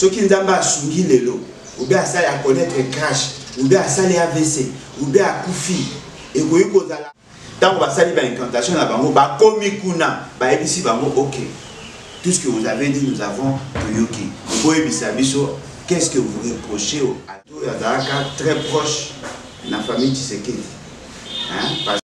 Ce qui nous a soumis les lots, ou bien à connaître crash, ou bien à saler AVC, ou bien à Koufi, et vous voyez qu'on a là. Tant qu'on va salir l'incantation, là, bah, comme Kuna, bah, ici, bah, ok. Tout ce que vous avez dit, nous avons Toyoki. Qu'est-ce que vous reprochez au Azaraka très proche de la famille Tshisekedi? Hein?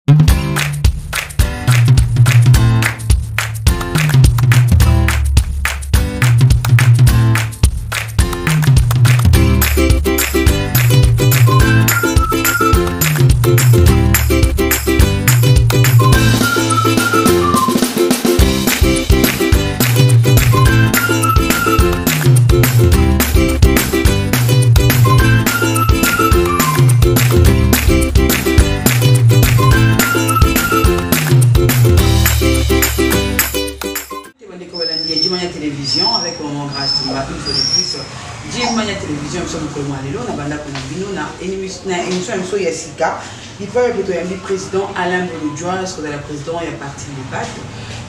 Télévision avec mon grâce une fois de plus Jimania télévision nous sommes comme alelo na banda kuna bino na émission Yassika il peut plutôt y président Alain Bolodjoa sur la président il y a parti de bat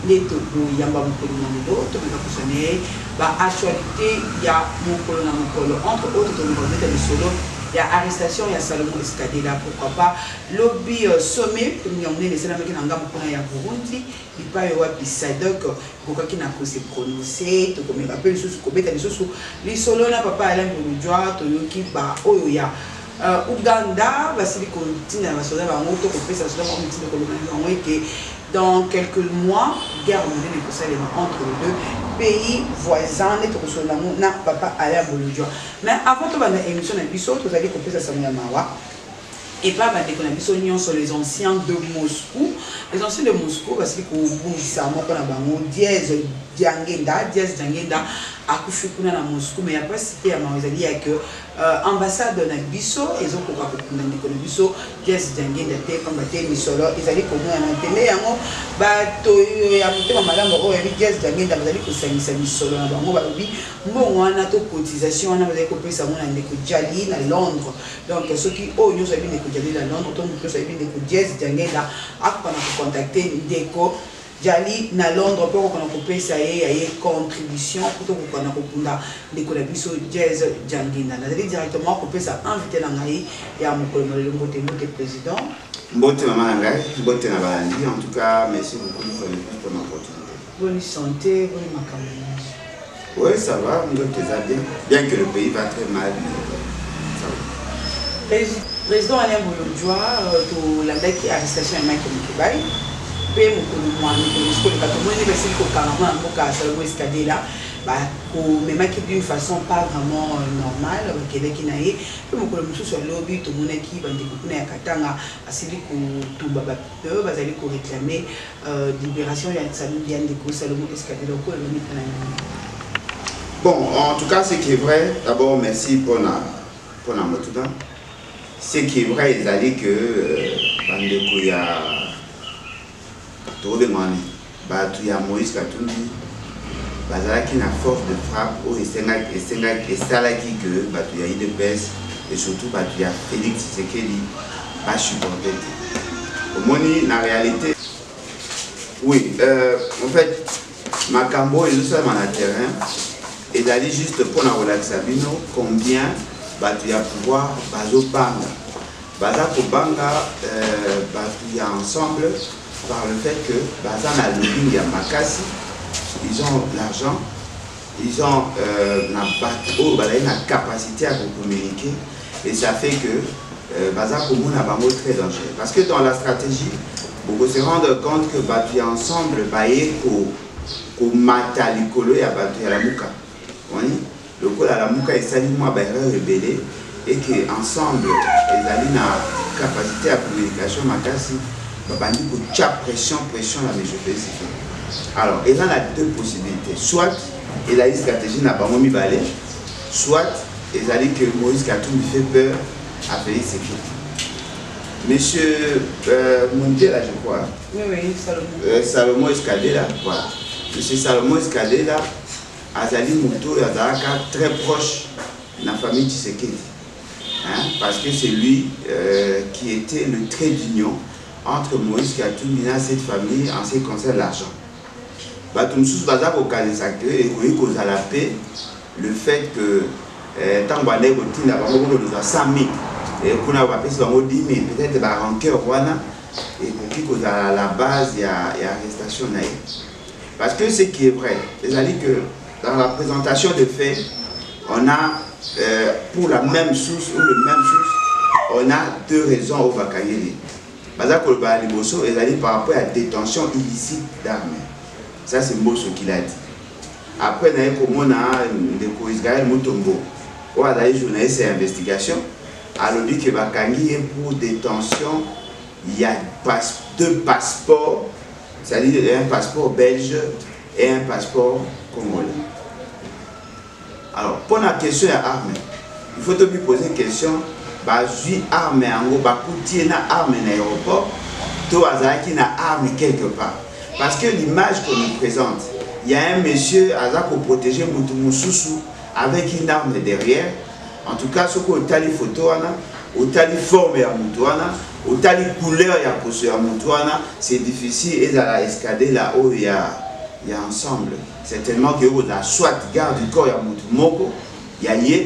les togo yamba mukolo na lelo to ba kusone ba actualité il y a mukolo na mukolo entre autres to nous mettre le solo. Il y a arrestation, il y a Salomon Escadela, pourquoi pas. Lobby sommet, nous avons les Sénats qui n'ont pas Burundi, il n'y a pas de Sadok, pourquoi qui n'a pas se prononcer, tout comme il rappelle les choses, les solos n'a pas Alain Bolodjoa, Toyoki, Oya. Ouganda, Vassili continue à se faire un autre professeur, dans quelques mois, guerre mondiale entre les deux pays voisins, n'a pas Alain Bolodjoa. Mais avant de la émission de l'épisode, vous allez comprendre ça, et pas sur les anciens de Moscou. Les anciens de Moscou, parce que Diangenda, à Koufoukuna à Moscou, mais il n'y a pas cité à Marizali, il y a que ambassade de Bisso, ils ont coupé pour Bisso, Diangenda, combatté Missolo, ils allaient comme un télé, il y a un madame, Diangenda, vous allez que ça Missolo, bon, on a une cotisation, on a coupé ça, on a des Jali à Londres, donc ceux qui ont nous avez des Jali à Londres, donc nous avons des Diangenda, à contacter Déco. Jali na Londres pour qu'on a coupé ça y est contribution pour qu'on a coupé des collaborations jazz Diangenda. Nous allons directement couper ça invité dans Naï et à mon collègue le président. Mbote maman Nangai, mbote na balandi. En tout cas, merci beaucoup pour l'opportunité. Bonne santé, bonne macaron. Oui, ça va, nous sommes bien. Bien que le pays va très mal. Ça va. Président Alain Bolodjoa, pour la date qui arrestation à Mike Moukibaï. Mais d'une façon pas vraiment normale, réclamer libération bon, en tout cas, ce qui est vrai, d'abord merci pour la moto. Ce qui est vrai, ils allaient que il y a Moïse Katumbi, qui a force de frappe, et c'est là qu'il y a eu des baisses, et surtout il y a Félix Tshisekedi, pas supporté. Au moins, la réalité, oui, en fait, Makambo est juste sur le terrain, et d'aller juste pour la relaxation, combien il y a pouvoir, Banga. Pour Banga, il y a ensemble. Par le fait que dans la lobby, il y a Makassi, ils ont l'argent, ils ont la capacité à vous communiquer, et ça fait que Baza Komoun a très dangereux. Parce que dans la stratégie, vous se rendre compte que Batuya ensemble, pour Mata Likolo et la Mouka. Le col à la Mouka est salement rebellé, et qu'ensemble, ils ont une capacité à communication Makassi. Pression la métropole. Alors, il y a deux possibilités. Soit il a une stratégie n'a pas mis balai, soit il a dit que Moïse Katumbi fait peur à Félix Tshisekedi. Monsieur Mondela, je crois. Oui, Salomon. Salomon Escadela, voilà. Monsieur Salomon Escadela, Azali Mouto, Azaraka, très proche de la famille Tshisekedi. Parce que c'est lui qui était le trait d'union entre Moïse Katumbi et cette famille en ce qui concerne l'argent. Batumsus Baza au cas des acteurs et la paix, le fait que tant qu'on est au Tina, on a 100 000 et qu'on a appelé ça 10 000, peut-être par rancœur, et pour qui à la base il y a arrestation. Parce que ce qui est vrai, c'est-à-dire que dans la présentation de faits, on a pour la même source ou le même source, on a deux raisons au Bakayeli. Par exemple, par rapport à la détention illicite d'armes. Ça, c'est Mosso qui l'a dit. Après, on a Israël Mutombo. On a d'ailleurs journaliste et investigation. Alors, dit que Bakangi est pour détention, il y a deux passeports, c'est-à-dire un passeport belge et un passeport congolais. Alors, pour la question de l'arme, il faut lui poser une question. J'ai arme en gros, j'ai une arme dans l'aéroport, tout qui a arme quelque part. Parce que l'image qu'on nous présente, il y a un monsieur pour protéger Moutoumoussousou avec une arme derrière. En tout cas, ce qu'on a les photos, on a les formes à Moutouana, on a les couleurs à Moutouana, c'est difficile et à escader là-haut, il y a ensemble. Certainement que vous avez soit garde du corps à Moutoumoko,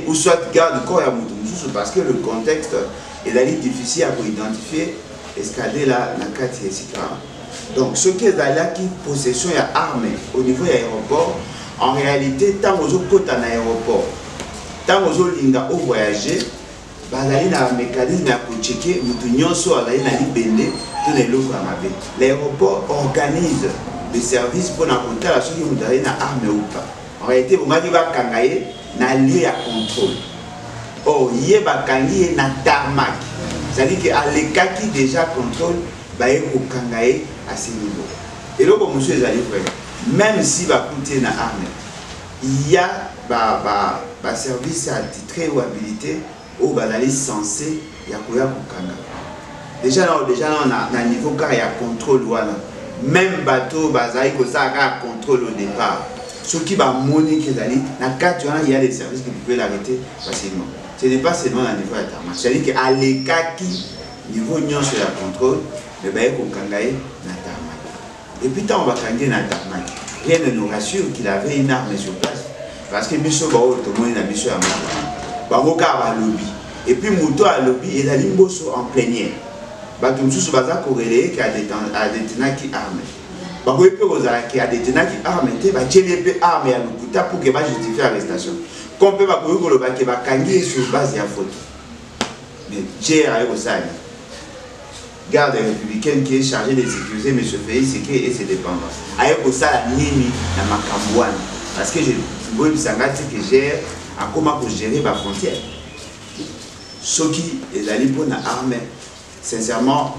ou soit garde du corps à Moutoumoussou, parce que le contexte est difficile à identifier, escader là, dans le cas de donc, ce qui est là qui possession d'armes au niveau de l'aéroport, en réalité, tant que vous êtes en aéroport, tant que vous êtes voyager, vous avez un mécanisme pour checker, vous avez l'aéroport organise des services pour raconter à ceux qui vous avez une arme ou pas. En réalité, vous avez un lieu à contrôle. Or, il y a un tarmac. C'est-à-dire qu'à l'écart qui déjà contrôle, il y a un à ce niveau. Et là, comme monsieur Zali, même si va coûter une arme, il y a un service attitré ou habilité où il est censé y avoir déjà on a un niveau car il y a contrôle. Même bateau, il y a contrôle au départ. Ce qui va moniquer, il y a des services qui peuvent l'arrêter facilement. Ce n'est pas seulement à niveau de tarmac. C'est-à-dire qu'à l'écart qui niveau sur la contrôle, le bail au Kangaï n'a tarmac. Et puis tant on va Kangaï n'a tarmac. Rien ne nous rassure qu'il avait une arme sur place. Parce que Bisso Bao, tout le monde a Bisso à Mouto. Baroka a lobby. Et puis Mouto a lobby et la Limboso en plénière. Batumsou se basa corrélé qui a détenu qui arme. Baroka qui a détenu qui arme, il va tirer l'épée arme à l'Okuta pour qu'il va justifier l'arrestation. Qu'on peut va Kangaï sur base de la faute. Mais j'ai à Eurosani. Garde républicaine qui est chargée de sécuriser M. Félix et ses dépendants. Avec ça, la Nini, la Macambouane. Parce que je veux que gère à comment gérer ma frontière. Ce qui est la libre armée. Sincèrement,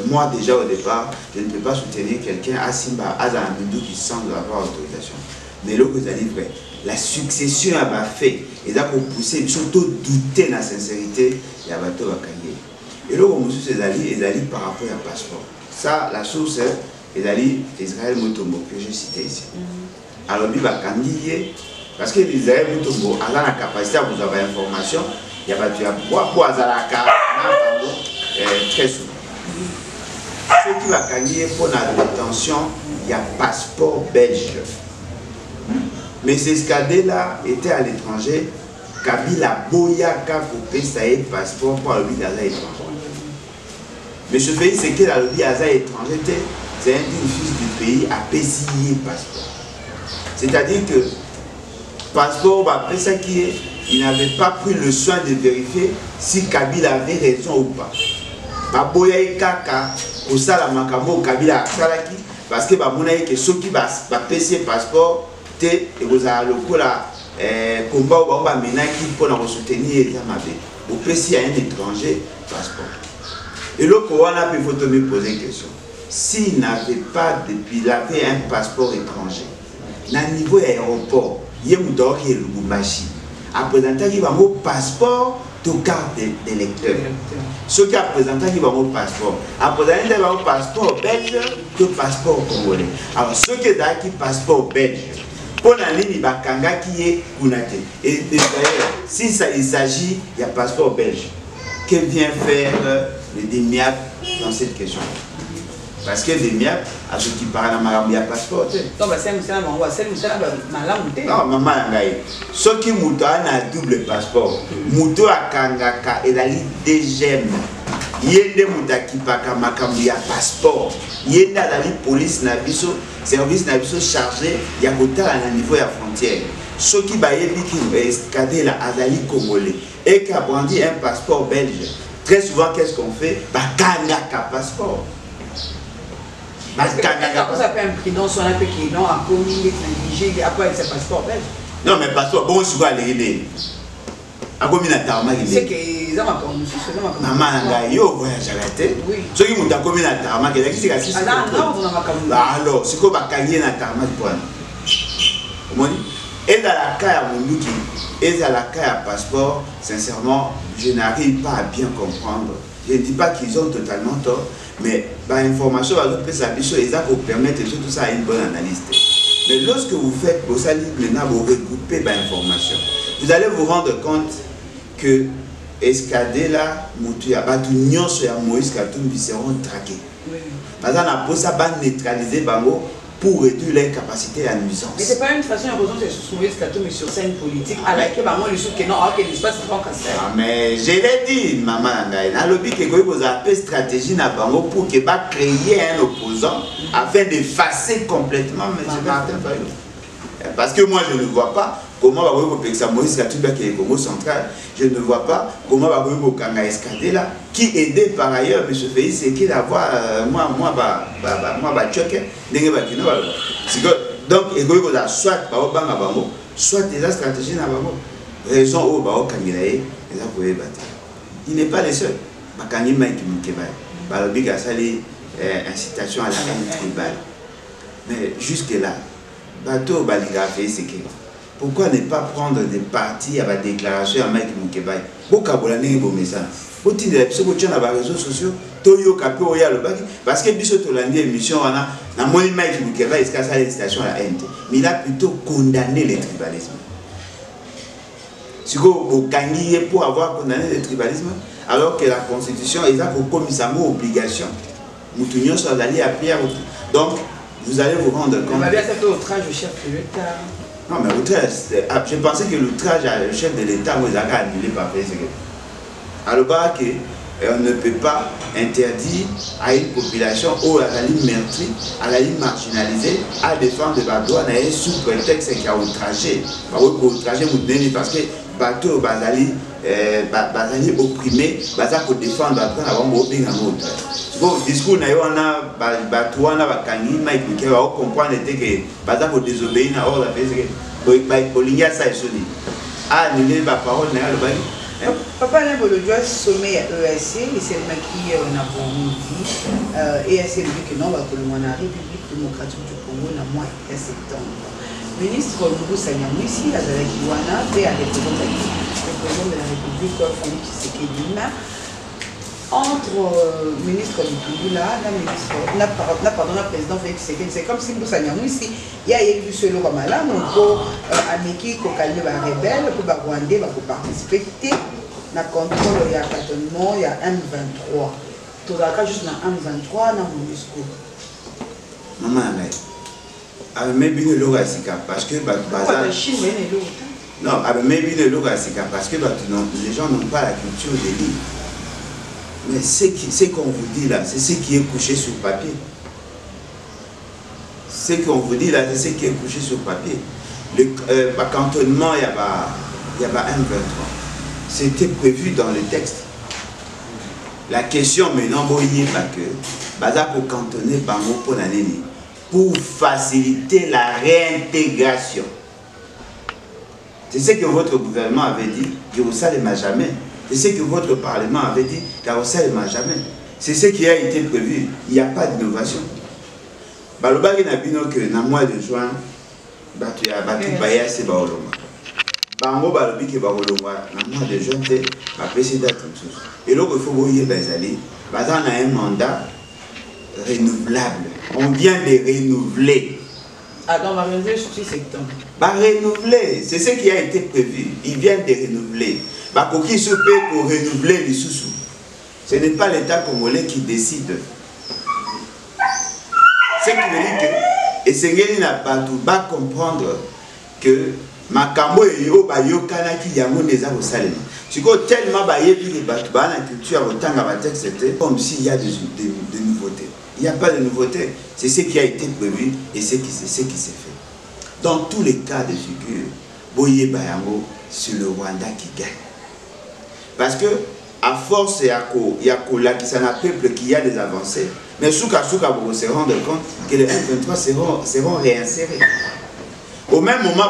moi déjà au départ, je ne peux pas soutenir quelqu'un à Simba, à Zamindou qui semble avoir autorisation. Mais là, vous allez vrai, la succession a fait, et là pour pousser, surtout douter de la sincérité, il y a bateau à Kanye. Et là, on se dit par rapport à passeport. Ça, la source est Israël Mutombo, que j'ai cité ici. Alors, il va Kanye, parce que Israël Mutombo a la capacité à vous avoir information, il y a battu à pour Azalaka, très souvent. Ce qui va Kanye pour la détention, il y a passeport belge. Mais ces escadés-là étaient à l'étranger. Kabila Boyaka pour payer passeport pour le visa étranger. Mais ce pays, c'est que le visa étranger, c'est un fils du pays à payer passeport. C'est-à-dire que passeport, après ça qui est, il n'avait pas pris le soin de vérifier si Kabila avait raison ou pas. Boyaka pour ça la makamo Kabila Salaki parce que que ceux qui va payer passeport et vous avez le coup là combat où va mener qui pour soutenir les amabés. Vous payez à un étranger passeport. Et le Corona peut vous me poser une question. S'il n'avait pas depuis, il avait un passeport étranger. Dans le niveau aéroport, il y a un Lubumbashi. À présenter il va mon passeport de carte d'électeur. Ce qui a présenté il va mon passeport. À présenter il va mon passeport belge que passeport congolais. Alors ce qui est là qui passeport belge. Pour la ligne, il y a Kanga qui est Kounate. Et d'ailleurs, si il s'agit, il y a passeport belge. Que vient faire le DEMIAC dans cette question? Parce que les miens, à ceux qui parlent à ma passeport. Donc, c'est non, maman, ceux qui ont un double passeport, Mouto à Kangaka et la Ligue des gemmes. Yende Moutaki Paka Makamia passeport. Yende à la police Nabiso, service Nabiso chargé, Yakota à niveau de la frontière. Ceux qui baillent qui escadé la Azali Congolais et qui a brandi un passeport belge. Très souvent, qu'est-ce qu'on fait? Bakangaka passeport. Bakangaka. Ça fait un prénom, son appel qui est non, à commis, négligé, après avec ce passeport belge. Non, mais passeport, bon, je vais aller. C'est que ça m'a connu, c'est ça m'a connu. Maman, yo voyage arrêté. Oui. Ceux qui m'ont commis la tarmac, il y a qui s'est assis. Alors, c'est quoi bakangé la tarmac pour un. Et dans la cas à Mondouki, et dans la cas à passeport, sincèrement, je n'arrive pas à bien comprendre. Je ne dis pas qu'ils ont totalement tort, mais l'information va nous faire et ça pour permettre tout ça à une bonne analyse. Mais lorsque vous faites pour ça, maintenant vous regroupez l'information, vous allez vous rendre compte que Escadela, Moutuya, Batunion sur Moïse Katumbi seront traqués. Parce qu'on a pour ça neutraliser Bango pour réduire leur capacité à nuisance. Mais ce n'est pas une façon de raison sur Moïse Katumbi sur scène politique, à laquelle Bango le soutient, non, ok, l'espace n'est pas cassé. Mais je l'ai dit, maman, dans le but que vous avez stratégie dans Bango pour que va créer un opposant afin d'effacer complètement M. Martin Fayou. Parce que moi je ne vois pas comment va vous faire Moïse Katumbi qui est Congo central. Je ne vois pas comment va vous Kanga Escadela qui aidait par ailleurs M. Félix c'est qu'il avoir moi tchoke donc il y a soit soit des stratégies dans Bango raison au Bao Kangilae il n'est pas le seul Bakangi Mike Mukeba Balobi a sali incitation à la haine tribale mais jusque là bateau Baliga fait ce qu'il pourquoi ne pas prendre des parties à la déclaration à Mike Mukeba Boka Bolane Bomesa Boti de l'épisode sur les réseaux sociaux Toyo Kapo Oya le Baki parce que Biso Tolandi émission on a dans mon Mike Mukeba est-ce qu'à ça l'incitation à la haine mais il a plutôt condamné le tribalisme. Si vous gagnez pour avoir condamné le tribalisme alors que la constitution est là pour commissaire obligation Moutounion soit allé à Pierre donc vous allez vous rendre compte. Mais ça fait outrage au chef de l'État. Non, mais outrage, je pensais que l'outrage au chef de l'État, vous avez annulé par Facebook. Alors, on ne peut pas interdire à une population ou à la ligne meurtrie, à la ligne marginalisée, à défendre le droit sous prétexte qu'il y a outragé. Parce que bateau bazali opprimé baza ko défendre après avoir mobé na autre bon discours na yo na bato wana bakangi Mike Mukeba o comprendre que baza ko désobéir na ordre parce que bolinga ça esoni ah ni ba parole na le bali papa na bolo doit sommet à EAC et c'est le qui na Burundi et c'est lui que non va que le na République démocratique du Congo na mois de septembre ministre Lubu Sanyamwisi azalaki wana pe a représenté le président de la République Félix Tshisekedi entre ministre Lubu là la président Félix Tshisekedi c'est comme si Lubu Sanyamwisi ya yebi solo ba malamu ko ameki ko calmer ba rebelle ko ba rwandais ba ko participer na contrôle ya cantonnement ya M23 tozalaka juste na M23 na MONUSCO maman maybe le logo parce que non maybe le logo parce que les gens n'ont pas la culture des livres mais ce qu'on vous dit là c'est ce qui est couché sur papier ce qu'on vous dit là c'est ce qui est couché sur papier le cantonnement il y a pas M23 c'était prévu dans le texte la question maintenant il pas que baza pour cantonner bango pour l'année pour faciliter la réintégration. C'est ce que votre gouvernement avait dit, Jérusalem n'a jamais. C'est ce que votre parlement avait dit, Jérusalem n'a jamais. C'est ce qui a été prévu. Il n'y a pas d'innovation. Balobaki n'a bino que dans le mois de juin, Batu Baya c'est Baoloma. Bango Balobi qui Baoloma, dans le mois de juin, c'est la précédente chose. Et là, il faut voir Bazali, Bazan a un mandat renouvelable. On vient de renouveler. Ah, donc on va renouveler sur 6 septembre. Bah, renouveler, c'est ce qui a été prévu. Ils viennent de renouveler. Bah, pour qui se paie pour renouveler les sous-sous. Ce n'est pas l'État congolais qui décide. Ce qui veut dire que, et c'est qu'il n'a pas tout bas comprendre que makambo et yo ba yo kanaki yango neza au salem. Tu vois tellement ba yebi les batu ba la culture autant à texte c'était comme s'il y a des nouveautés. Il n'y a pas de nouveauté, c'est ce qui a été prévu et c'est ce qui s'est fait. Dans tous les cas de figure, boye ba yango c'est le Rwanda qui gagne. Parce que à force il y a là qui s'en a peuple qui a des avancées, mais souka vous se rendre compte que les M23 seront réinsérés. Au même moment,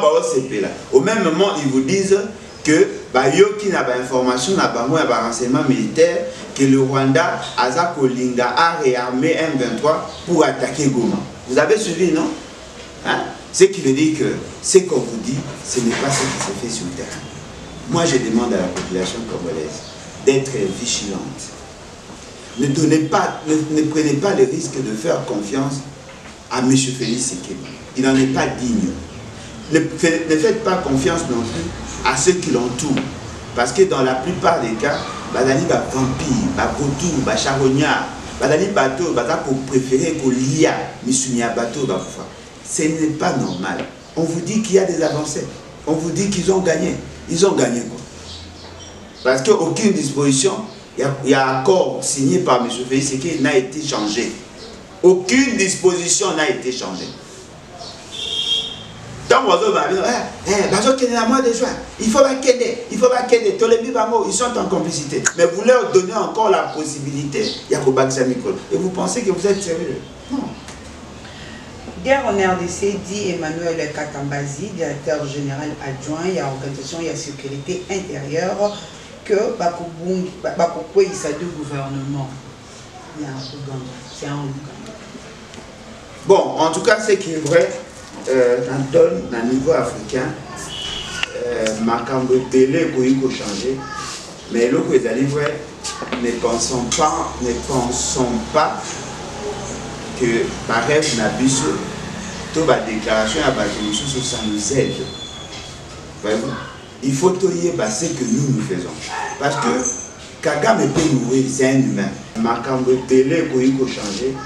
au même moment, ils vous disent que yo qui n'a pas d'information, n'a pas de renseignement militaire, que le Rwanda a réarmé M23 pour attaquer Goma. Vous avez suivi, non? Hein? Ce qui veut dire que ce qu'on vous dit, ce n'est pas ce qui se fait sur le terrain. Moi, je demande à la population congolaise d'être vigilante. Ne prenez pas le risque de faire confiance à M. Félix Tshisekedi. Il n'en est pas digne. Ne faites pas confiance non plus à ceux qui l'entourent. Parce que dans la plupart des cas, badali ba vampire, ba kotou, ba charognard, badali bateau, pour préférer qu'on lia, misunia bateau, ba poufa. Ce n'est pas normal. On vous dit qu'il y a des avancées. On vous dit qu'ils ont gagné. Ils ont gagné quoi? Parce qu'aucune disposition, il y a un accord signé par M. Félix Tshisekedi n'a été changé. Aucune disposition n'a été changée. Tant il faut pas qu'aider, ils sont en complicité. Mais vous leur donnez encore la possibilité, et vous pensez que vous êtes sérieux? Non. Guerre en RDC, dit Emmanuel Katambazi, directeur général adjoint et à l'organisation et à la sécurité intérieure, que Bakopoué il s'est deux gouvernements. Il y a un Ouganda. C'est un Ouganda. Bon, en tout cas, ce qui est vrai, dans le niveau africain, Makambo Télé pour changer, mais l'autre est allé vrai, ne pensons pas que par rêve Nabiso, toute la déclaration à Batémichou, ça nous aide. Voyez-vous? Il faut toyer ce que nous faisons. Parce que Kagame peut mourir, c'est un humain. Makambo Télé pour changer,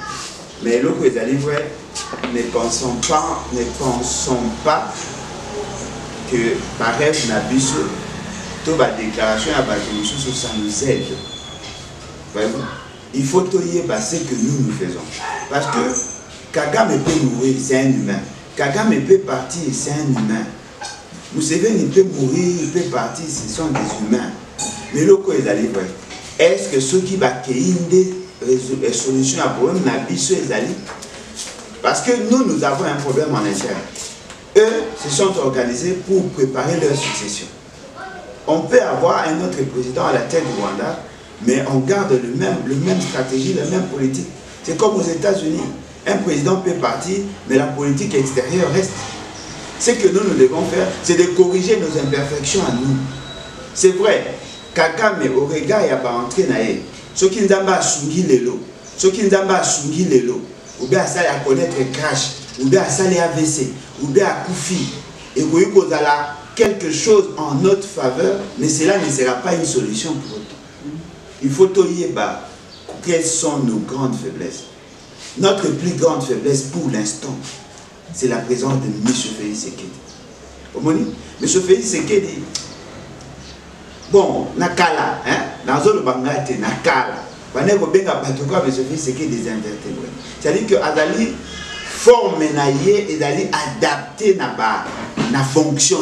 mais l'autre est allé vrai, ne pensons pas que par rêve Nabiso, toute la déclaration à Batémichou, ça nous aide. Voyez-vous? Il faut toyer ce que nous faisons. Parce que Kagame peut mourir, c'est un humain. Kagame peut partir, c'est un humain. Museveni peut mourir, il peut partir, ce sont des humains. Mais le quoi est allé, est-ce que ceux qui vont des solutions à problème Nabiso est allé? Parce que nous avons un problème en interne. Eux se sont organisés pour préparer leur succession. On peut avoir un autre président à la tête du Rwanda, mais on garde le même stratégie, la même politique. C'est comme aux États-Unis. Un président peut partir, mais la politique extérieure reste. Ce que nous devons faire, c'est de corriger nos imperfections à nous. C'est vrai, Kagame, au regard, il n'y a pas entré naïe. Ceux qui n'ont pas sungi l'élo, ou bien ça à connaître crash, ou bien ça les AVC, ou bien à Koufi, et vous voyez qu'on a quelque chose en notre faveur, mais cela ne sera pas une solution pour autant. Il faut toyer quelles sont nos grandes faiblesses. Notre plus grande faiblesse pour l'instant, c'est la présence de M. Félix Tshisekedi. M. Félix Tshisekedi, bon, nakala, hein, dans le bangate, nakala, M. Félix Tshisekedi des invertébrés. C'est-à-dire que Adali forme et d'aller adapter na fonction.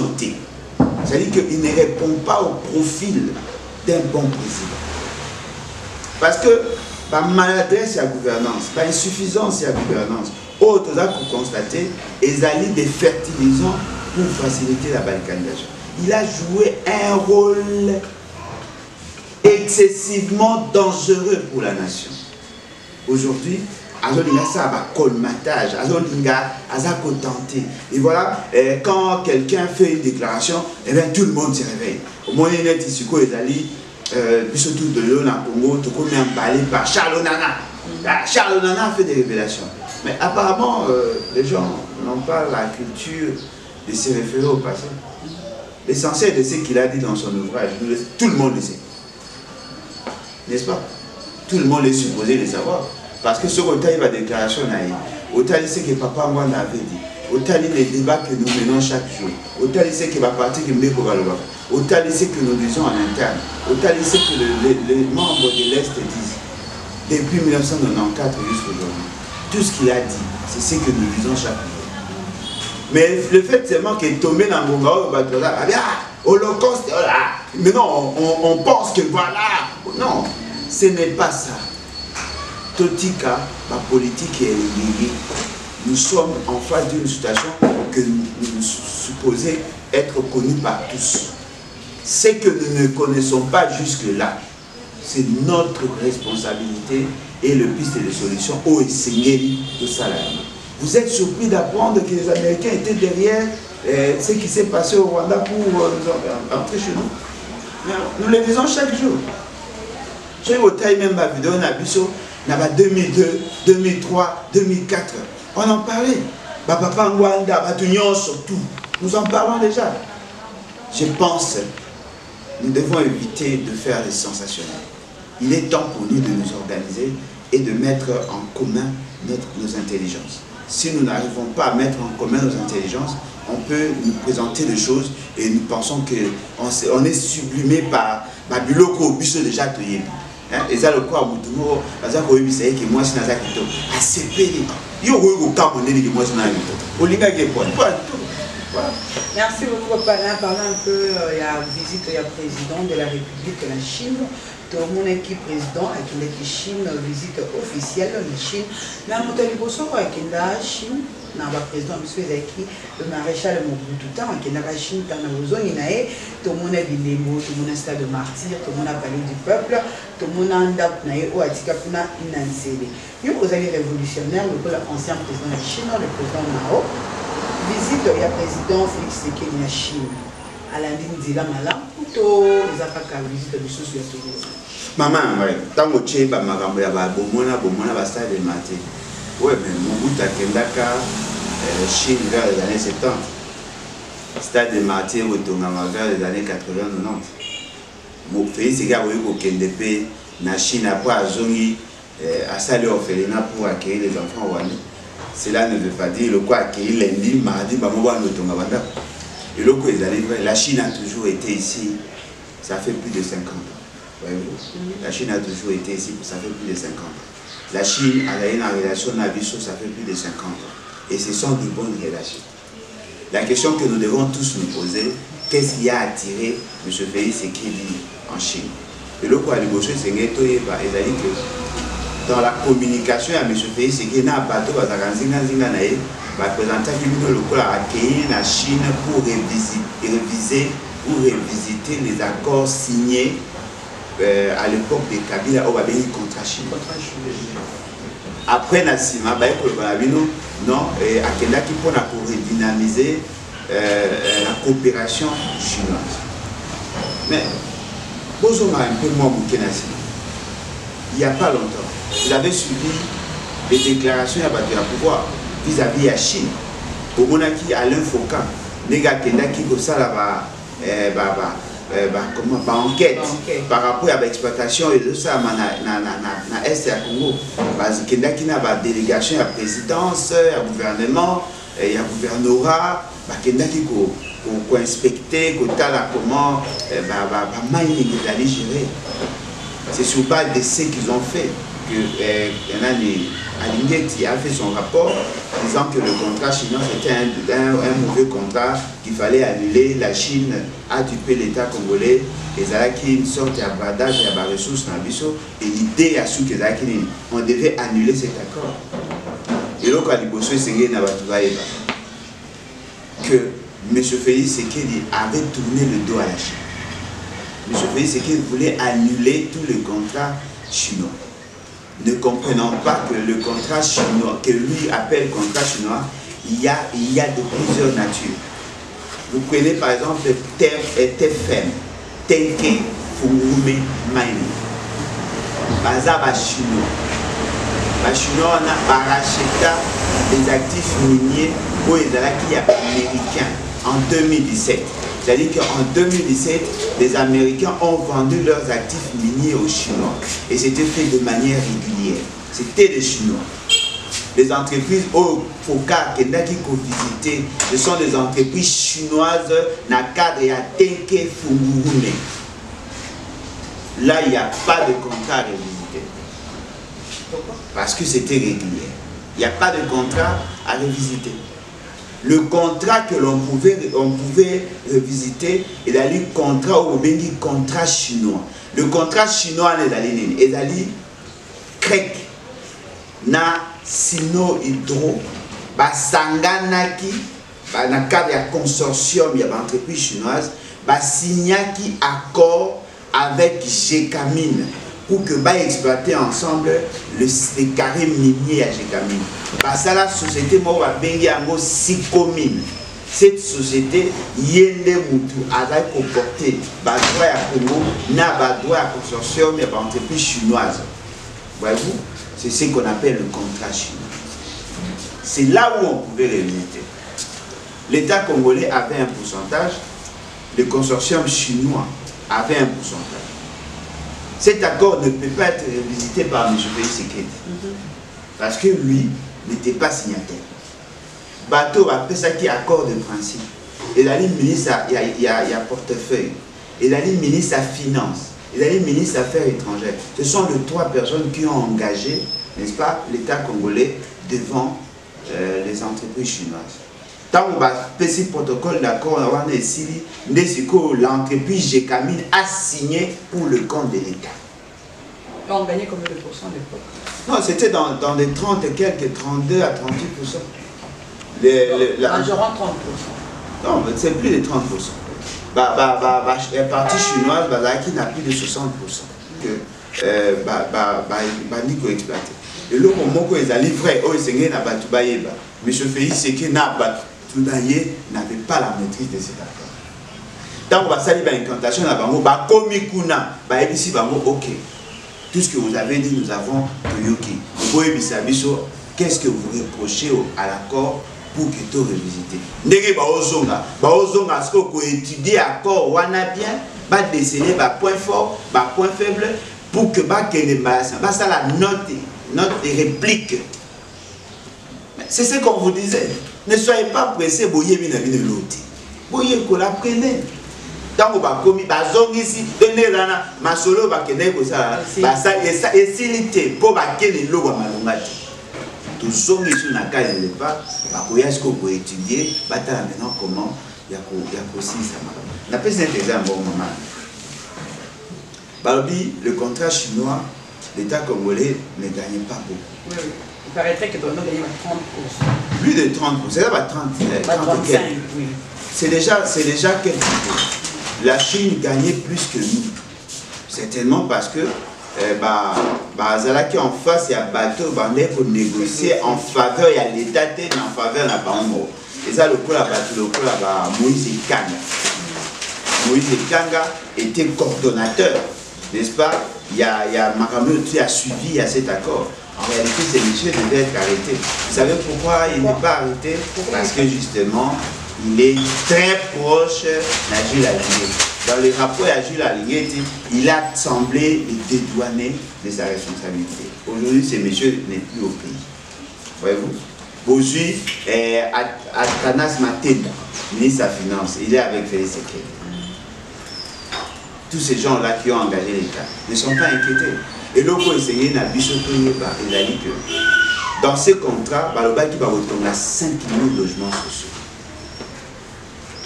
C'est-à-dire qu'il ne répond pas au profil d'un bon président. Parce que par maladresse à la gouvernance, par insuffisance à la gouvernance, autres pour constater, ils allaient des fertilisants pour faciliter la balkanisation. Il a joué un rôle excessivement dangereux pour la nation. Aujourd'hui, Azolinga ça va colmatage, Azolinga Azako tenté. Et voilà, quand quelqu'un fait une déclaration, eh bien, tout le monde se réveille. Au moins, il y a des puis surtout de l'eau dans le Congo, tout comme emballé par Charles Onana. Charles Onana a fait des révélations. Mais apparemment, les gens n'ont pas la culture de se référer au passé. L'essentiel de ce qu'il a dit dans son ouvrage, tout le monde le sait. N'est-ce pas? Tout le monde est supposé le savoir. Parce que ce retard, il va déclaration, Autant ce que papa moi avait dit. Autant les débats que nous menons chaque jour. Autant ce que ma partie que nous avons. Autant ce que nous disons en interne. Autant ce que les membres de l'Est disent. Depuis 1994 jusqu'à aujourd'hui. Tout ce qu'il a dit, c'est ce que nous disons chaque jour. Mais le fait seulement qu'il est tombé dans mon Holocauste, mais non, on pense que voilà. Non, ce n'est pas ça. Totika, la politique est liée. Nous sommes en face d'une situation que nous supposons être connue par tous. Ce que nous ne connaissons pas jusque-là, c'est notre responsabilité et le piste de solution au Seigneur de Salami. Vous êtes surpris d'apprendre que les Américains étaient derrière ce qui s'est passé au Rwanda pour nous entrer chez nous. Nous le disons chaque jour. J'ai au taille même ma vidéo, on a vu ça, 2002, 2003, 2004. On en parlait. Papa Rwanda, Batunion surtout. Nous en parlons déjà. Je pense nous devons éviter de faire les sensationnels. Il est temps pour nous de nous organiser et de mettre en commun nos intelligences. Si nous n'arrivons pas à mettre en commun nos intelligences, on peut nous présenter des choses et nous pensons qu'on est sublimé par Biloko Biso déjà Toyebi. Et ça, le quoi, au bout de moi, parce que moi, je suis dans un kito. À CP, il y a eu aucun monde qui moi, je suis dans un kito. Merci beaucoup, papa. Parlons un peu de la visite du président de la République de la Chine. Tout le monde qui est président avec la Chine, visite officielle de Chine. Mais en montant les bossons avec la Chine, le président le maréchal Mobutu, avec la Chine, tout le monde a Bilembo, tout le monde a stade de martyr, tout le monde a parlé du peuple, tout le monde a Ndapnae, ou Atikapuna, Inansele. Nous, vous avez révolutionnaire, l'ancien président de la Chine, le président Mao. Visite du président Félix Tshisekedi en Chine. À la Ndila Malam, plutôt les attaques à visite de sous la Togo. Maman, tant que tu es Bamarambo, Bomona, Basta de Maté. Oui, mais Mobutu a Kendaka, Chine vers les années 70. Stade de Maté, Otonga vers les années 80-90. Félix Tshisekedi a eu au KNDP, na Chine, après à Zongi, à Salé Orphelinat pour accueillir les enfants rwandais. Cela ne veut pas dire le quoi accueillir lundi, mardi, et le quoi la Chine a toujours été ici, ça fait plus de 50 ans. Voyez-vous? La Chine a toujours été ici, ça fait plus de 50 ans. La Chine a une relation Nabiso, ça fait plus de 50 ans. Et ce sont de bonnes relations. La question que nous devons tous nous poser, qu'est-ce qui a attiré M. Félix Tshisekedi en Chine? Et le quoi, c'est que dans la communication, M. Félix Tshisekedi a un bateau va présenter le coup à accueillir la Chine pour réviser ou revisiter les accords signés à l'époque de Kabila au Babéi contre Chine. Après Nassima, non, à Kenda qui pour redynamiser la coopération chinoise. Mais, bonjour, un peu moins bouquet Nassima. Il n'y a pas longtemps, vous avez suivi les déclarations à pouvoir vis-à-vis de la Chine. Au moment qui Alain Foucault, les gars qui ont ça là enquête par rapport à l'exploitation et de ça na Est à Congo. Parce qu'il y a une délégation, à présidence, à gouvernement, et à gouvernorat, qui ont inspecté, comment mining est allé gérer. C'est sur base de ce qu'ils ont fait que Alingeti a fait son rapport disant que le contrat chinois était un mauvais contrat, qu'il fallait annuler. La Chine a dupé l'État congolais et Zalaki une sorte d'abradage et de ressources dans Bisso. Et l'idée à ce que on devait annuler cet accord. Et donc, à l'Ibosso, que M. Félix Tshisekedi avait tourné le dos à la Chine. M. Félix Tshisekedi voulait annuler tous les contrats chinois. Ne comprenant pas que le contrat chinois, que lui appelle contrat chinois, il y a de plusieurs natures. Vous prenez par exemple le terme TFM, Tenke Fungume Mining. Bazaba chinois. Les Chinois ont racheté des actifs miniers pour les Américains en 2017. C'est-à-dire qu'en 2017, les Américains ont vendu leurs actifs miniers aux Chinois. Et c'était fait de manière régulière. C'était des Chinois. les entreprises au Foka qui visiter, ce sont des entreprises chinoises dans le cadre de Tenke Fungurune. Là, il n'y a pas de contrat à revisiter. Parce que c'était régulier. Il n'y a pas de contrat à revisiter. Le contrat que l'on pouvait revisiter est le contrat ou bien contrat chinois. Le contrat chinois est d'aller Krek na sino hydro basanganaki dans le cadre d'un consortium il y a une entreprise chinoise signaki accord avec Gécamine pour que exploiter ensemble les carrés miniers à Gécamine. Ça la société moi bengi yango Sicomine. Cette société yende mutu a comporté droit à Congo na droit à consortium il y a une entreprise chinoise. Voyez-vous, c'est ce qu'on appelle le contrat chinois. C'est là où on pouvait revisiter. L'État congolais avait un pourcentage, le consortium chinois avait un pourcentage. Cet accord ne peut pas être revisité par M. Félix Tshisekedi parce que lui n'était pas signataire. Bateau a fait ça qui est accord de principe. Il a dit ministre, il y a portefeuille. Il a dit ministre à finance. Il a dit ministre des Affaires étrangères. Ce sont les trois personnes qui ont engagé, n'est-ce pas, l'État congolais devant les entreprises chinoises. Tant qu'on va faire ce protocole d'accord, l'entreprise Gécamine a signé pour le compte de l'État. On gagnait combien de pourcents à l'époque? Non, c'était dans des 30 et quelques, 32 à 38%. Environ 30%. Non, c'est plus de 30%. La partie chinoise, qui n'a plus de 60%. Nico exploité. Et le moment où ils allaient vrai, M. Félix Tshisekedi n'avait pas la maîtrise de cet accord. Tant qu'on va saluer l'incantation, ok. Tout ce que vous avez dit, nous avons Toyoki. Qu'est-ce que vous reprochez à l'accord pour que tu revisite? Ndenge baozonga ce que étudier l'accord wana bien, ba déceler ba point fort, ba point faible pour que ba kene ba ça la note et réplique. C'est ce qu'on vous disait. Ne soyez pas pressés, boyez bien la l'autre. Boyez qu'on la prenez. Tant que vous commis, bazong ici, donnez là, ma solo va kene ko ça, ba ça et silité pour ba kene lo wa malongati. Tout zong ici na case de pas, ba koya ce que vous étudier, ba ta maintenant comment ya ko si ça malong. Na pèse un exemple bon maman. Balobi, le contrat chinois, l'État congolais ne gagne pas beaucoup. Oui, oui. Il paraîtrait que Tono gagne 30%. Plus de 30%, c'est là 35, oui. C'est déjà quelque chose. La Chine gagnait plus que nous. Certainement parce que Zalaki en face, il y a bateau, pour négocier en faveur, il y a l'État, mais en faveur, il y a Bango. Et ça, le coup là, Moïse Kanga. Moïse Kanga était coordonnateur, n'est-ce pas? Il y a Makamou qui a suivi à cet accord. En réalité, ce monsieur devait être arrêté. Vous savez pourquoi il n'est pas arrêté? Parce que justement, il est très proche d'Agile Aligné. Dans le rapport d'Agile Aligné, il a semblé le dédouaner de sa responsabilité. Aujourd'hui, ce monsieur n'est plus au pays. Voyez-vous? Aujourd'hui, Atanas Matenda, ministre de la Finance, il est avec Félix Tshisekedi. Tous ces gens-là qui ont engagé l'État ne sont pas inquiétés. Et l'autre essayé n'a pas il a dit que dans ces contrats, il va retourner à 5 000 logements sociaux.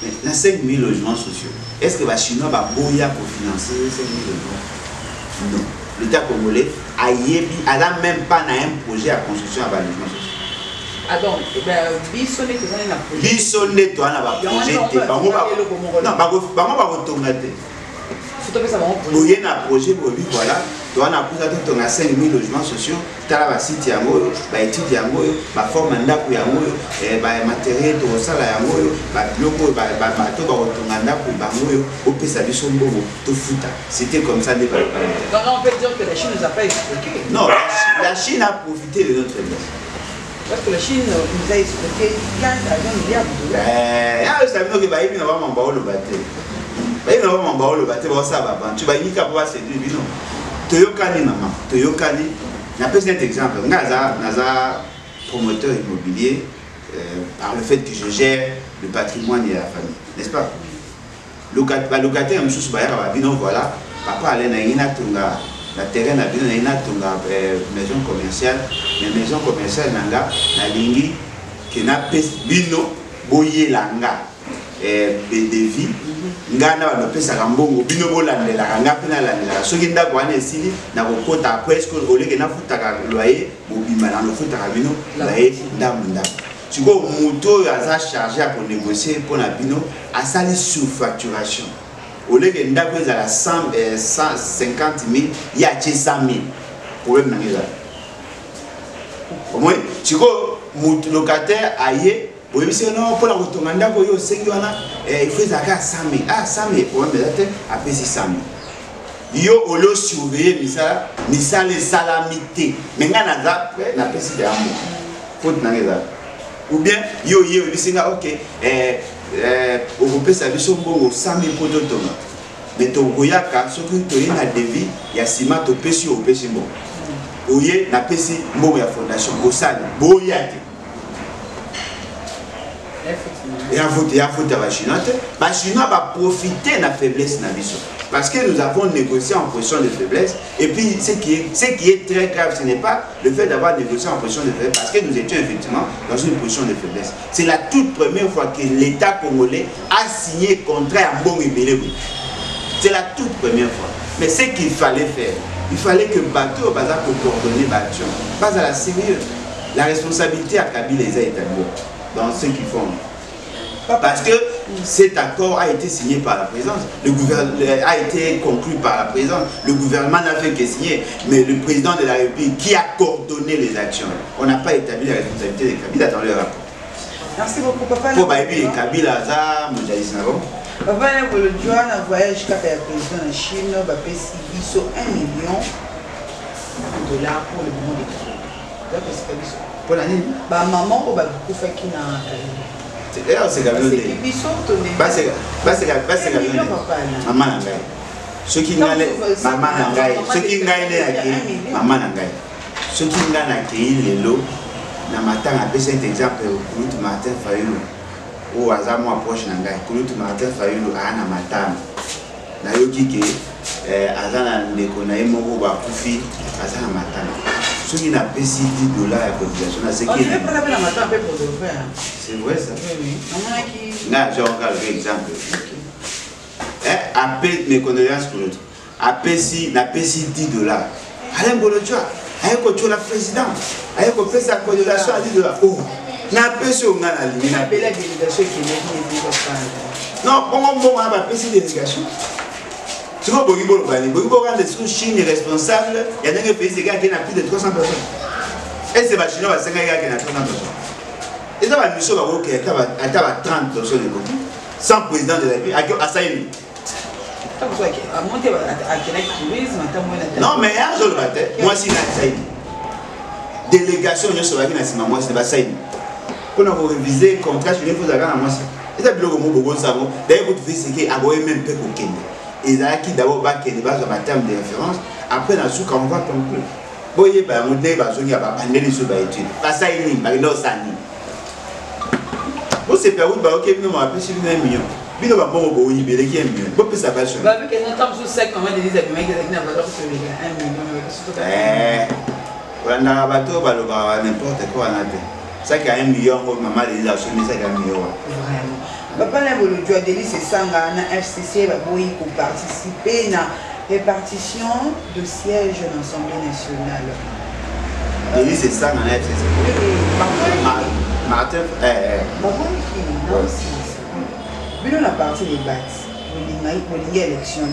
Mais dans 5 000 logements sociaux, est-ce que les Chinois va boya pour financer 5 000 logements? Non. L'État congolais a même pas un projet à construction à logements sociaux. Ah donc, Bissonnet, tu as un projet. Bissonnet, tu as un projet. Non, pas retourner. Il y a un projet pour lui, voilà. Tu as 5 000 logements sociaux, tu as un site, tu as une étude, tu as une forme de matériel, tu as c'était comme ça. Donc on peut dire que la Chine ne nous a pas expliqué. Non, la Chine a profité de notre messe. Parce que la Chine nous a expliqué 15 à 20 milliards de dollars. Ça veut dire qu'il va Toyokani maman, Toyokani, n'a pas cet exemple. Naza promoteur immobilier par le fait que je gère le patrimoine de la famille, n'est-ce pas? Locataire, voilà, papa allait dans la terrain na maison commerciale, mais maison commerciale nanga na lingi que na bino boye langa devis ngana ba pesa kambongo bino bolandela nga pena landela soki ndako wana esili na kokota après est-ce que oleke na futaka loyer bobima na futaka bino loyer ndamunda siko moto aza chargé à négocier pour na bino asali sous-facturation oleke ndako ezala 150 000 ya 100 000 problème nangeza au moins siko moto locataire aye oui, c'est non pour la retourner d'accord yo sengi wana il faut zaka 100 000 ah 100 000 problème là après 600 000 yo olo surveiller misa les salamité mais ngana za na pesi de amour faute nangeza ou bien yo bisinga OK au pesa biso mbongo 100 000 pour d'automa mais to goyaka soki to na devis ya sima to pesi au pesi mbongo oye na pesi mbongo ya fondation bosali boyaki et à voter à Chinois va profiter de la faiblesse parce que nous avons négocié en position de faiblesse et puis ce qui est très grave ce n'est pas le fait d'avoir négocié en position de faiblesse parce que nous étions effectivement dans une position de faiblesse. C'est la toute première fois que l'État congolais a signé contrat à Mbongo. C'est la toute première fois. Mais ce qu'il fallait faire, il fallait que bateau bazar pour coordonner l'action. Pas à la sérieux. La responsabilité à Kabila les a établis dans ce qu'ils font. Parce que cet accord a été signé par la présidence, le gouvernement a été conclu par la présidence, le gouvernement n'a fait que signer, mais le président de la République qui a coordonné les actions, on n'a pas établi la responsabilité de Kabila dans le rapport. Merci beaucoup, papa. Pour Kabila, ça, mon jalis n'a pas. Papa, le voyage jusqu'à le président de Chine, va payer 1 million de dollars pour le moment des crédits. Pour l'année? Maman, on va beaucoup faire qu'il n'a d'ailleurs, c'est Gabriel. Maman Nangai. Ce qui n'a maman Nangai. Ce qui n'a maman Nangai. Ce qui n'a les lots. Na matin a besoin d'exemple pour Martin Fayulu. Ou hasard moi proche Nangai. Pour Martin Fayulu à na matin. Na yoki ke azana ndeko na emo ba kufi azana matin. Ce qui n'a pas $10 à cotisation, c'est qui est. C'est vrai ça. Non, je regarde l'exemple. Appelle mes condoléances pour l'autre. Appelle si n'a pas $10. Alain Bolodjoa, avec le président, avec le fait sa cotisation à $10. Oh, n'a pas si on a la limite. La délégation qui est non, bon, on a pas si délégation. Si vous voulez rendre les Chine responsables, il y a des pays qui ont plus de 300 personnes. Et c'est les Chinois qui ont 300 personnes. Et ça va nous sauver à 30 personnes de côté. Sans président de la République, à Saïni. Non, mais un jour, moi, si je suis délégation, je suis moi, c'est pas Saïni. Pour nous réviser le contrat, je vais vous dire à moi. Et ça, c'est beaucoup de savon. D'ailleurs, vous devez se dire, avoir même peu au Kenya. Et là, qui d'abord va qu'il base en termes de référence, après la souka on va conclure. Boye ba monter ba zongi ba bandeli sur ba étude. Pas ça ini, ba no sani. Bo c'est pas où ba OK nous m'a appelé sur 1 million. Bino ba bon bo yi bele qui 1 million. Bo pesa pas sur. Ba vu que nous sommes sur 5 comment des amis qui n'a valeur sur 1 million. Voilà bateau ba lo ba n'importe quoi na te. Ça qui a 1 million maman les a soumis ça qui a 1 million. Vraiment. Papa Bolodjoa Délice Sanga na FCC va pour participer à la répartition de sièges dans l'Assemblée nationale. Délice Sanga na FCC. Martin qui non, la partie des bâtis. Vous l'avez élection.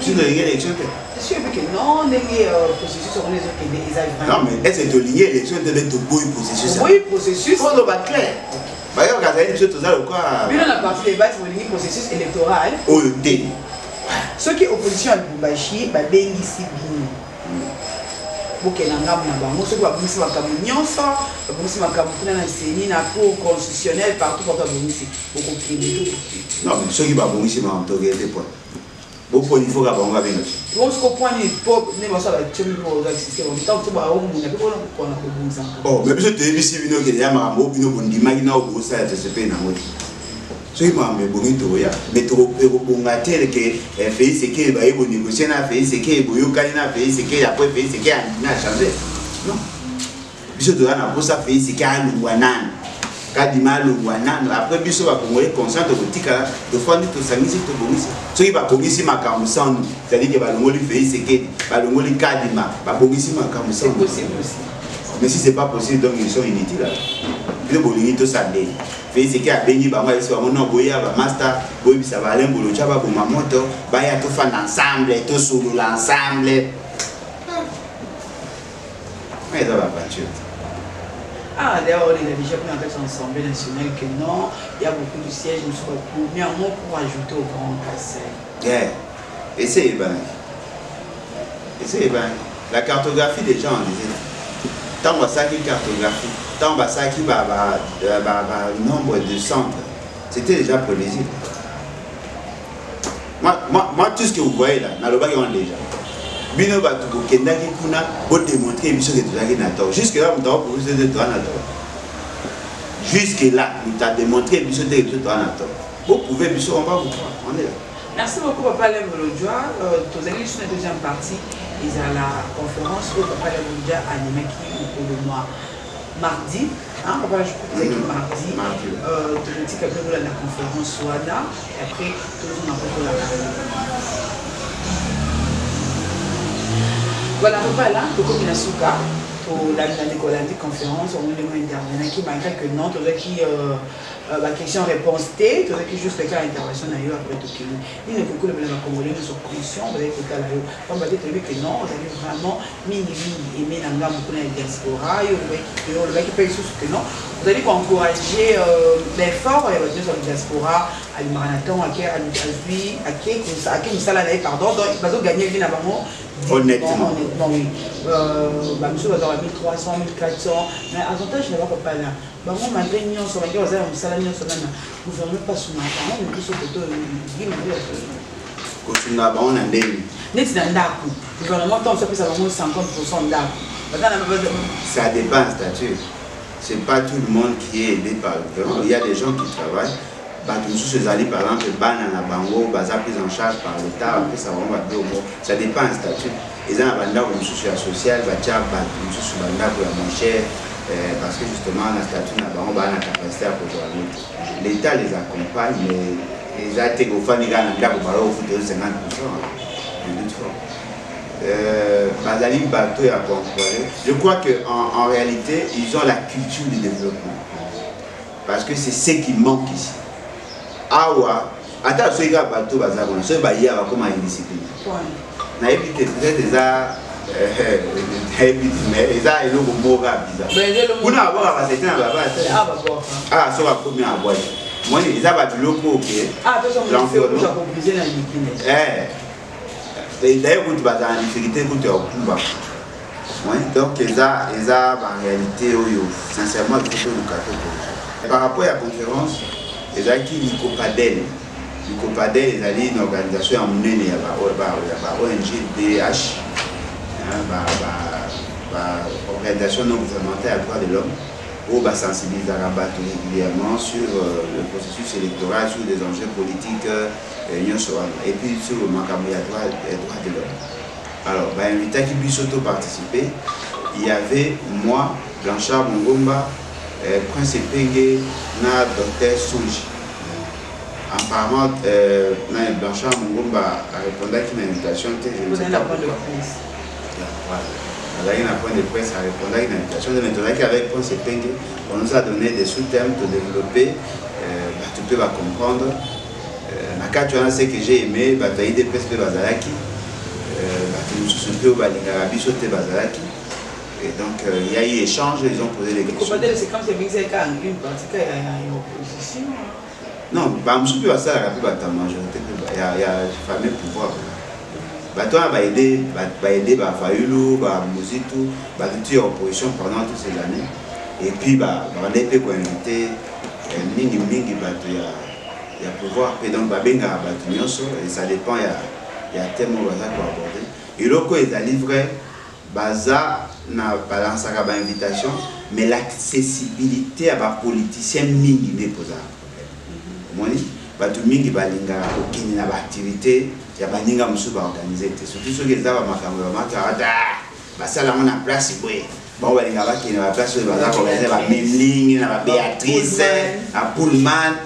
Tu l'as élection. Je suis sûr que non, les processus sont les autres. Non, mais est-ce que tu as élection de le processus? Oui, processus. On va clair. D'ailleurs, quand il y a une chose, bien la partie des bâtiments, il y a un processus électoral. Oh, le ceux qui sont opposition à Boubachi, ils sont ici. Pour que les gens ceux qui sont en communion, ils sont en cour constitutionnelle, partout pour qu'ils non, mais ceux qui sont ici, ils sont en Beaucoup il faut qu'on va venir. On se comprend ni pop ni ma sala tchemi pour exister. On tant que ba on na ko na ko na ko bunza. Oh, mais je te dis si vino que ya ma mo vino bondi magina au bout ça se paye na moti. So il m'a me bonito ya. Mais trop bonga tel que fait ce que ba ebo négocier na fait ce que boyo kanina fait ce que après fait ce que na changer. Non. Biso doit na pour ça fait ce que a lungwanan. Kadima lungwanan après biso va congolais conscient de botika de fois ni to sangisi to bongisi. So il va bongisi makamusano. C'est-à-dire que ba longoli fait ce que ba longoli kadima ba bongisi makamusano. C'est possible aussi. Mais si c'est pas possible, donc ils sont inutiles là. Le bolingi to sandé. Fait ce qui a béni ba moi ici ba mono boya ba master boy bisa ba lembo lo chaba ba mamoto ba ya to fan ensemble to solo l'ensemble. Mais ça va pas tuer. Ah, d'ailleurs, on a déjà pris un texte ensemble national que non, il y a beaucoup de sièges, nous sommes beaucoup, mais un mot pour ajouter au grand casse. Yeah. Essayez bien. Essayez bien. La cartographie des gens, on disait. Tant que ça qui cartographie, tant que ça qui va nombre de centres, c'était déjà prévisible. Moi, tout ce que vous voyez là, dans le bas, on déjà. Bino va tout kendaki kuna pour démontrer que tu as gagné. Jusque là, on t'a proposé de toi na tort. Jusque là, on t'a démontré que tu as gagné. Vous pouvez, on va vous croire. On est là. Merci beaucoup, Papa Lembolodjoa. Tous les sur la deuxième partie, ils ont la conférence où Papa Lembolodjoa a animé pour le mois mardi. Hein, Papa, je crois que c'est mardi. Tout le petit capteur de la conférence Ouana. Et après, tout le monde a fait la voilà, Papa là, le commune Asuka, pour la conférence, on a intervenir qui malgré que non, tout qui la question-réponse T, tout qui juste les cas d'intervention d'ailleurs après tout qui il ne faut que le Congolais nous sont conscients, vous avez écouté là, on va dire que non, vous avez vraiment mini aimé la gamme pour la diaspora, il y a qui paye sous que non, vous allez encourager l'effort, il y a des gens de diaspora, à l'Imaraton, à qui nous salariés, pardon, donc ils vont gagner bien avant. Honnêtement, oui. Monsieur va avoir 1300, 1400, mais avantage n'est pas là. Moi, malgré nous, on va dire aux hommes, salaire, nous ne sommes pas sous ma parole, nous sommes plutôt on a des. N'est-ce pas d'accord? Le gouvernement, tant que ça va 50% d'accord. Ça dépend du statut. Ce n'est pas tout le monde qui est aidé par le gouvernement. Il y a des gens qui travaillent. Par exemple, banana bango, baza prise en charge par l'État, après ça va dire ça dépend du statut. Ils ont un banda où nous sommes social, batia nous sommes banda pour la moins cher, parce que justement le statut n'a pas la capacité à pouvoir l'État les accompagne, mais ils ont été au fond des gars pour parler au foot de 50%. Je crois qu'en réalité, ils ont la culture du développement. Parce que c'est ce qui manque ici. Awa, attends, ce gars bateau bazar, on se bat hier comme une discipline. Na évité peut-être des a mais ils a une bomba bizarre. On a avoir à c'était un baba. Ah, ça va combien à boire. Moi ils a battu le pot OK. Ah, l'environnement. Et d'ailleurs vous bazar en difficulté vous te occuper. Oui, donc ils a en réalité sincèrement il faut le carton. Par rapport à la conférence les acquis Nicopadel. Nicopadel est une organisation amenée à ONG DH, organisation non gouvernementale à droits de l'homme, où on sensibilise à rabattre régulièrement sur le processus électoral, sur les enjeux politiques, et puis sur le manquement des droits de l'homme. Alors, invité qui puisse auto-participer, il y avait moi, Blanchard Mongomba, Prince Epenge, na Dr Sonji. Apparemment, Blanchard Mongomba a répondu à une invitation. Vous avez un point de presse. Voilà, il y a un point de presse à répondre à une invitation. Maintenant, qu'avec Prince Epenge, on nous a donné des sous-thèmes pour développer. Tu peux comprendre. La carte, ce que j'ai aimé, il y a des presse Bazalaki. Nous sommes un peu au Balingarabi, sauté Bazalaki. Et donc, il y a eu échange, ils ont posé des questions. C'est comme si il y avait une partie qui a une opposition. Non, je ne suis pas ça, la majorité, il y a le fameux pouvoir. Toi, va aider Fayoulou, Mouzitou, tu es en opposition pendant toutes ces années. Et puis, on est invité, il y a pouvoir. Et donc, et ça dépend, il y a tellement de choses à aborder. Et l'autre, ils ont livré, baza na balance à l'invitation, mais l'accessibilité à la politicien mingi n'est pas un problème. Batu mingi balinga okini na activité ya baninga musu ba organiser surtout ceux qui zaba makambo ba makata basala na place boye ba balinga bakini na place ba za organiser ba Memling na ba Béatrice a Pullman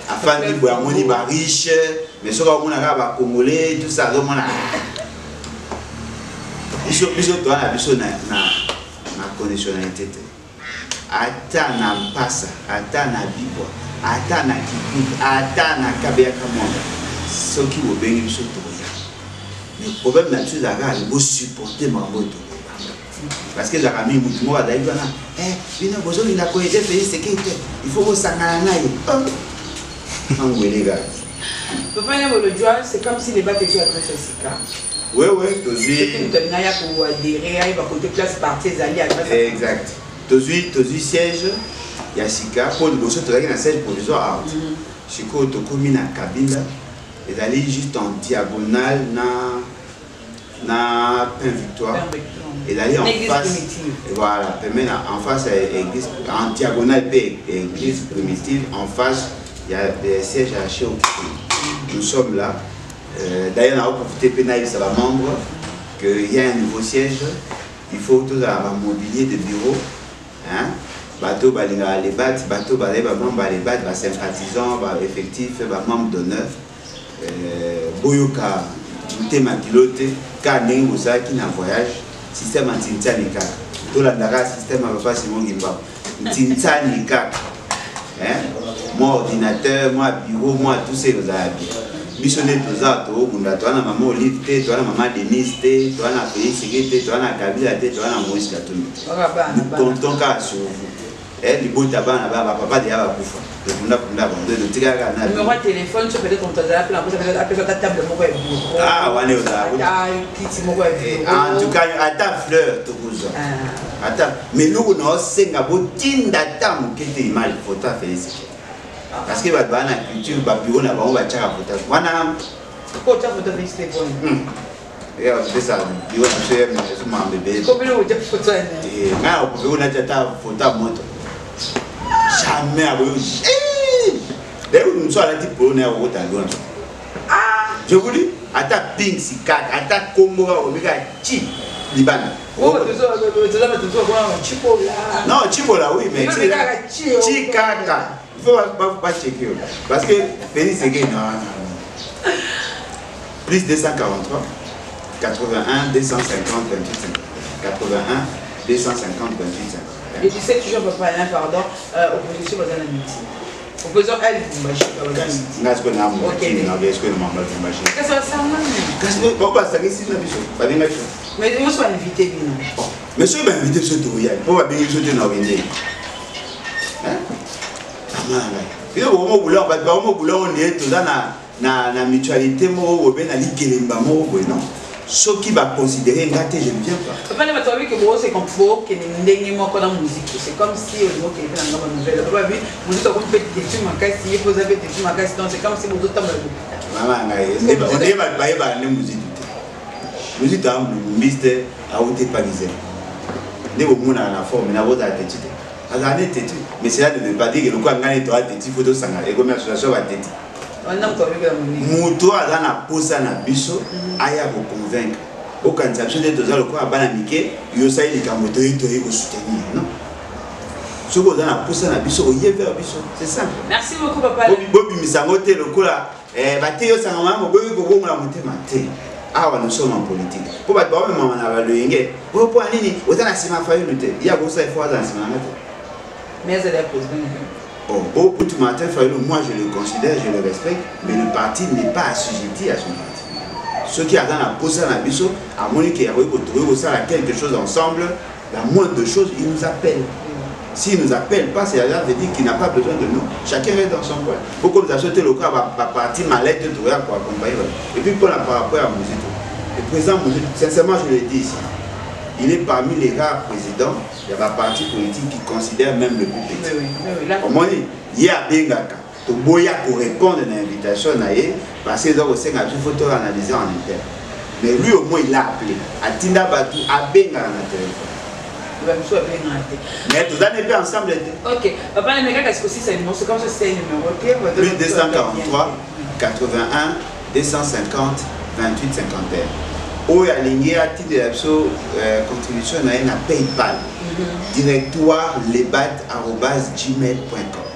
afin de boya moni ba riche mais soka mona ka ba congolais tout ça donc mona biso to na biso na conditionnalité ata na mpasa ata na bibwa ata na kipiki ata na kabea kamonda soki bobengi biso tokoya mais problème na chose aka bo supporter mambo to parce que la famille mutu mo adai bana bino bozo ina ko ete fait sécurité il faut sangana naye angwele ga papa na le joie c'est comme si les bateaux étaient adressés à Sika. Oui, toujours. Pour adhérer, il va côté place partie alliés. Exact. Toujours siège, il y a Sika. Pour le bosso, tu as un siège provisoire. Chico, tu as commis dans la cabine. Et d'aller juste en diagonale na Pain Victoire. Et d'aller en face. Et voilà, en face, en diagonale, église primitive. En face, il y a des sièges à Chéo. Nous sommes là. D'ailleurs, on a profité de ça va membre qu'il y a un nouveau siège. Il faut tout un mobilier de bureau. Bateau balinga les bat, bateau balinga membre les bat, sympathisants, effectifs, membres d'honneur. Boyoka, tout ma pilote, car n'est pas qui n'a voyage. Système anti-tintanica. Tout la dara système à pas Simon Gimba. Tintanica. Moi ordinateur, moi bureau, moi tous ces habits. Missionné tous ça, toi na maman Olive, toi na maman Denise, toi na Félix, toi na Kabila, toi na Moïse Katumbi. Nous comptons qu'à sur vous. Les beaux tabacs là-bas, papa déjà va bouffer. Le tigre a numéro de téléphone, tu peux peut-être ton téléphone, après ta table de mobile. Ah, on est au en tout cas, attends fleur, tout ça. Attends, mais nous, on a aussi un beau tindatam qui était mal, faut ta féliciter. Parce que la culture, le bureau, on va faire un photo. Voilà. Pourquoi tu as photo félicité pour nous? Et c'est ça, le bureau, c'est mon bébé. Combien de photos? Et on a déjà une photo à moto. Jamais à vous. D'ailleurs, nous sommes à la type pour nous à je vous dis, à ta ping, si cat, à ta Congo, au méga chi, Liban. Oh, Chipola. Non, Chipola, oui, mais c'est Chikaka. Il ne faut pas checker. Parce que Félix Seguin, non. Plus 243, 81, 250, 28, 81, 250, 28. Et tu sais toujours, papa, pardon, opposition aux amitiés. Opposition, elle, vous m'achetez. Qu'est-ce que mais moi, je suis invité. Monsieur est invité sur tout. Pourquoi bien sur tout l'organiser? Il y a un boulot, on est tout dans la mutualité, on est dans ce qui va considérer gâté, je ne viens pas. C'est comme faut que nous musique. C'est comme si au niveau qui est dans la nouvelle. Vous êtes comme fait des trucs, vous avez des trucs, c'est comme si vous êtes dans maman, on est pas la musique. Musique à mystère à haute parisien. Né au monde à la forme, mais la voix à tête. Mais cela ne veut pas dire que le quoi gagner toi tête, il faut de sang et comme association à tête. Muto a na posa na biso aya ko convaincre. Aucun option de toza le quoi banamike, yo sa il kamoto to ko soutenir, non? Ce que na posa na biso o yé vers biso, c'est ça. Merci beaucoup papa. Bobi misango te le kola baté yo sanga mama boyi ko bongola motema te. Ah, nous sommes en politique. Pour battre maman na le yenge. Pour nini, otana sima fayu lutte. Il y a beaucoup ça fois dans sima ngate. Mais elle est président. Pour tout matin, moi je le considère, je le respecte, mais le parti n'est pas assujetti à son parti. Ceux qui ont la posé dans la biso, à Monique et à quelque chose ensemble, la moindre chose, ils nous appellent. S'ils ne nous appellent pas, c'est à dire qu'il n'a pas besoin de nous. Chacun est dans son coin. Pourquoi vous achetez le cas, va partir mallette pour accompagner. Et puis pour la par rapport à Mouzito. Le président Mouzito, sincèrement je le dis ici, il est parmi les rares présidents, il y a un parti politique qui considère même le plus petit. Au moins, il y a Bengaka. Boya pour répondre à l'invitation, parce que donc il faut analyser en interne. Mais lui au moins il l'a appelé. Atinda Batou a bien dans la téléphone. Mais tout ça n'est pas ensemble. Ok. Papa, est-ce que c'est un numéro? C'est comme ça, c'est un numéro. Plus 243 81 250 28 51. Où il y a ligné à titre de la contribution à PayPal. Directoire lebat@gmail.com.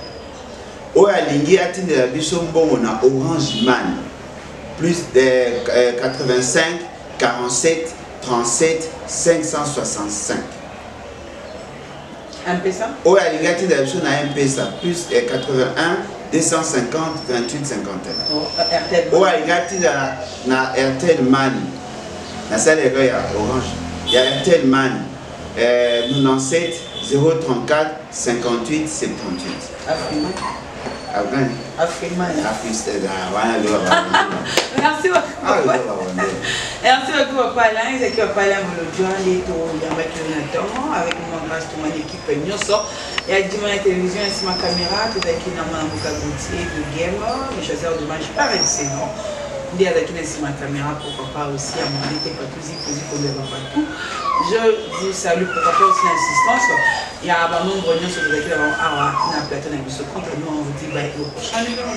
Où il y a ligné à titre de la on a Orange Man. Plus de 85 47 37 565. M-Pesa? Où il y a ligné à titre de la on a M-Pesa. Plus 81 250 28 51. Où il y a ligné à titre de la Airtel Money. La salle est Orange. Il y a Airtel Money. 97 034 58 78. Merci beaucoup. Merci beaucoup, Papa Alain. C'est qui Papa Alain avec mon équipe. Et à la télévision, ici ma caméra, tout avec une de game, les chasseurs de match par excellent. Il y a ma caméra pour Papa aussi, à mon été, pas tout. Je vous salue pour Papa aussi l'insistance. Il y a un nombre de gens sur le plateau, on vous dit au prochain numéro.